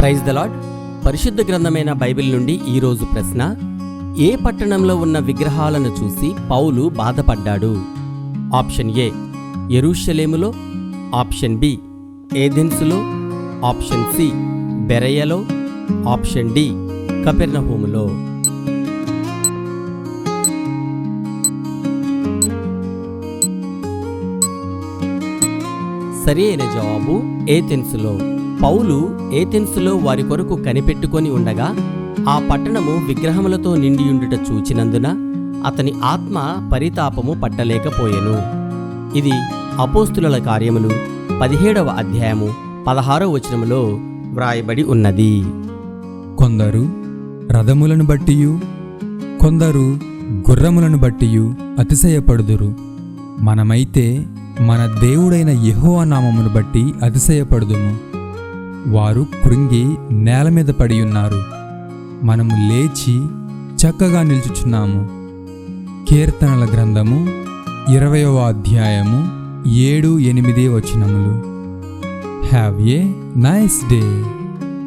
Praise the lord. పరిశుద్ధ గ్రంథమైన Bible నుండి ఈరోజు ప్రశ్న: ఏ పట్టణంలో ఉన్న విగ్రహాలను చూసి పౌలు బాధపడ్డాడు? ఆప్షన్ ఏ యెరూషలేములో, ఆప్షన్ బి ఏథెన్సులో, ఆప్షన్ సి బెరయలో, ఆప్షన్ డి కపెర్నహూములో. సరైన జవాబు ఏథెన్సులో. పౌలు ఏథెన్సులో వారి కొరకు కనిపెట్టుకొని ఉండగా ఆ పట్టణము విగ్రహములతో నిండియుండుట చూచినందున అతని ఆత్మ పరితాపము పట్టలేకపోయెను. ఇది అపోస్తుల కార్యములు 17వ అధ్యాయము 16వ వచనములో వ్రాయబడి ఉన్నది. కొందరు రథములను బట్టియు కొందరు గుర్రములను బట్టియు అతిశయపడుదురు. మనమైతే మన దేవుడైన యెహోవా నామమును బట్టి అతిశయపడుదుము. వారు కృంగి నేల మీద పడియున్నారు, మనము లేచి చక్కగా నిల్చుచున్నాము. కీర్తనల గ్రంథము 20వ అధ్యాయము 7-8 వచనములు. Have a nice day.